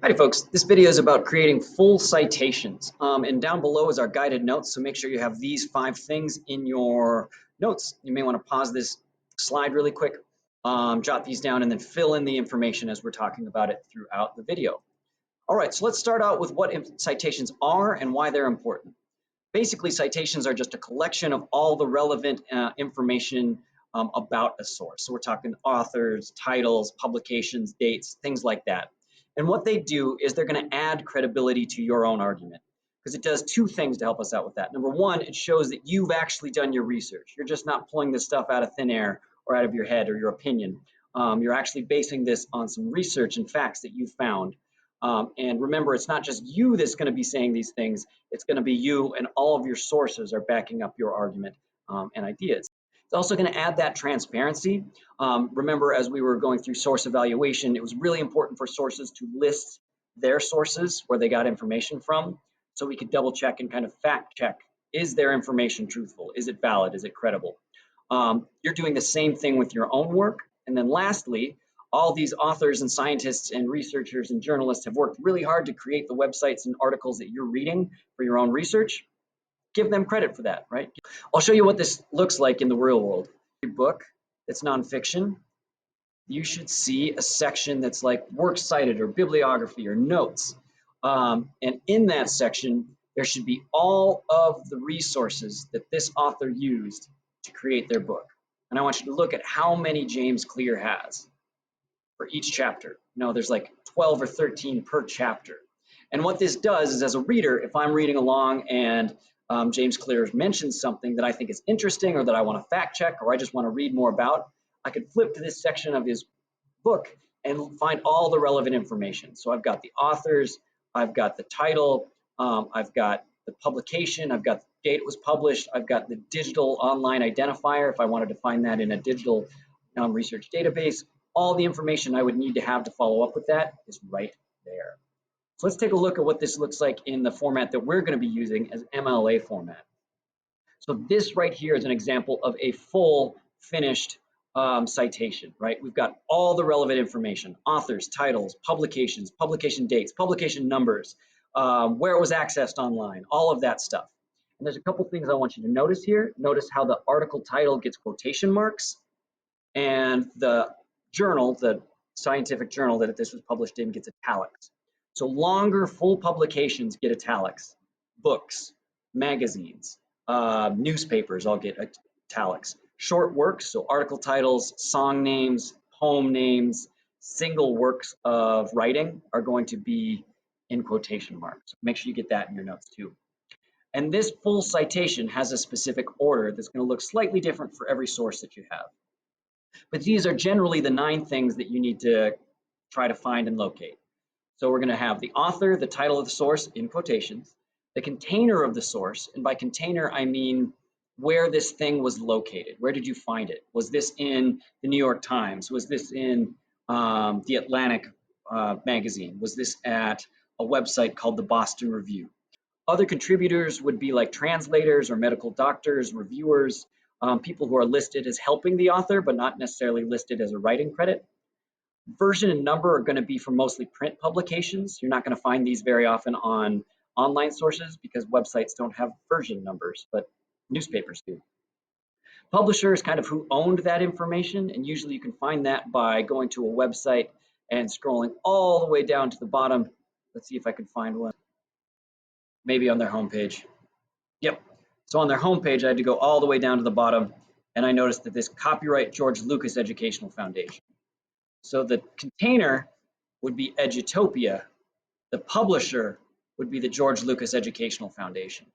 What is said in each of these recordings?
Hi folks, this video is about creating full citations. And down below is our guided notes, so make sure you have these 5 things in your notes. You may want to pause this slide really quick, jot these down, and then fill in the information as we're talking about it throughout the video. All right, so let's start out with what citations are and why they're important. Basically, citations are just a collection of all the relevant information about a source. So we're talking authors, titles, publications, dates, things like that. And what they do is they're going to add credibility to your own argument, because it does 2 things to help us out with that. Number 1, it shows that you've actually done your research. You're just not pulling this stuff out of thin air or out of your head or your opinion. You're actually basing this on some research and facts that you found. And remember, it's not just you that's going to be saying these things. It's going to be you, and all of your sources are backing up your argument and ideas. It's also going to add that transparency. Remember, as we were going through source evaluation, it was really important for sources to list their sources, where they got information from, so we could double check and kind of fact check, is their information truthful? Is it valid? Is it credible? You're doing the same thing with your own work. And then lastly, all these authors and scientists and researchers and journalists have worked really hard to create the websites and articles that you're reading for your own research. Give them credit for that, right? I'll show you what this looks like in the real world. Your book that's nonfiction, you should see a section that's like works cited or bibliography or notes. And in that section, there should be all of the resources that this author used to create their book. And I want you to look at how many James Clear has for each chapter. There's like 12 or 13 per chapter. And what this does is, as a reader, if I'm reading along and James Clear mentions something that I think is interesting or that I want to fact check or I just want to read more about, I could flip to this section of his book and find all the relevant information. So I've got the authors, I've got the title, I've got the publication, I've got the date it was published, I've got the digital online identifier if I wanted to find that in a digital research database. All the information I would need to have to follow up with that is right there. So let's take a look at what this looks like in the format that we're going to be using as MLA format. So this right here is an example of a full finished citation, right? We've got all the relevant information: authors, titles, publications, publication dates, publication numbers, where it was accessed online, all of that stuff. And there's a couple things I want you to notice here. Notice how the article title gets quotation marks, and the journal, the scientific journal that this was published in, gets italics. So longer full publications get italics. Books, magazines, newspapers all get italics. Short works, so article titles, song names, poem names, single works of writing are going to be in quotation marks. Make sure you get that in your notes too. And this full citation has a specific order that's going to look slightly different for every source that you have. But these are generally the 9 things that you need to try to find and locate. So we're going to have the author, the title of the source in quotations, the container of the source, and by container I mean where this thing was located. Where did you find it? Was this in the New York Times? Was this in the Atlantic magazine? Was this at a website called the Boston Review? Other contributors would be like translators or medical doctors, reviewers, people who are listed as helping the author, but not necessarily listed as a writing credit. Version and number are going to be for mostly print publications. You're not going to find these very often on online sources because websites don't have version numbers, but newspapers do. Publisher is kind of who owned that information, and usually you can find that by going to a website and scrolling all the way down to the bottom. Let's see if I can find one. Maybe on their homepage. Yep. So on their homepage, I had to go all the way down to the bottom, and I noticed that this copyright George Lucas Educational Foundation. So the container would be Edutopia. The publisher would be the George Lucas Educational Foundation.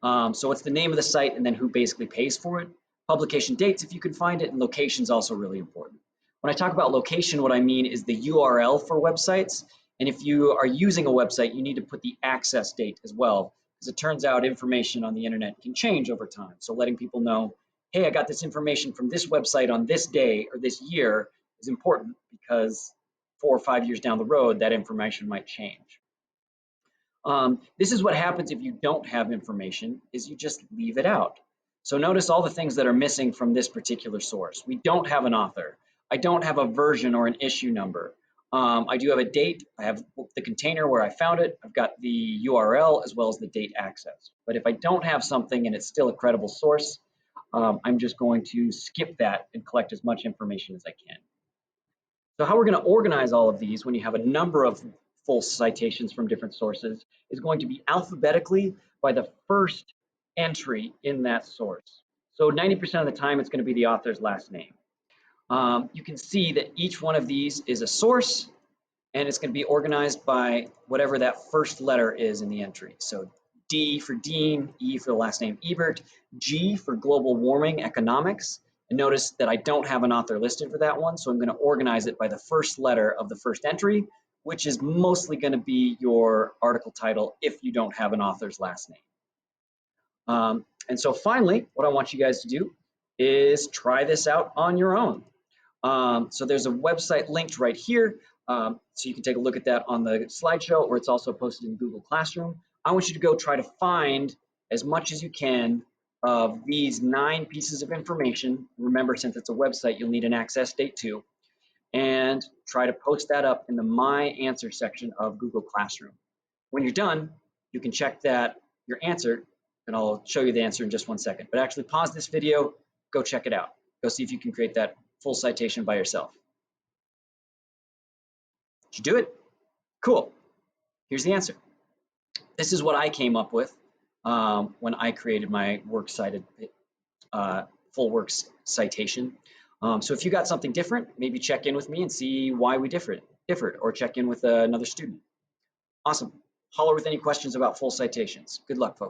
So what's the name of the site and then who basically pays for it? Publication dates, if you can find it, and location is also really important. When I talk about location, what I mean is the URL for websites. And if you are using a website, you need to put the access date as well, because it turns out information on the internet can change over time. So letting people know, hey, I got this information from this website on this day or this year is important, because 4 or 5 years down the road, that information might change. This is what happens if you don't have information, is you just leave it out. So notice all the things that are missing from this particular source. We don't have an author. I don't have a version or an issue number. I do have a date. I have the container where I found it, I've got the URL as well as the date access. But if I don't have something and it's still a credible source, I'm just going to skip that and collect as much information as I can. So how we're going to organize all of these when you have a number of full citations from different sources is going to be alphabetically by the first entry in that source. So 90% of the time, it's going to be the author's last name. You can see that each one of these is a source, and it's going to be organized by whatever that first letter is in the entry. So D for Dean, E for the last name Ebert, G for global warming economics. And notice that I don't have an author listed for that one, so I'm going to organize it by the first letter of the first entry, which is mostly going to be your article title if you don't have an author's last name. And so finally, what I want you guys to do is try this out on your own. So there's a website linked right here. So you can take a look at that on the slideshow, or it's also posted in Google Classroom. I want you to go try to find as much as you can of these 9 pieces of information. Remember, since it's a website, you'll need an access date too. And try to post that up in the My Answer section of Google Classroom. When you're done, you can check that your answer, and I'll show you the answer in just one second. But actually pause this video, go check it out. Go see if you can create that full citation by yourself. Did you do it? Cool. Here's the answer. This is what I came up with when I created my works cited full works citation. So if you got something different, maybe check in with me and see why we differed, or check in with another student. Awesome. Holler with any questions about full citations. Good luck, folks.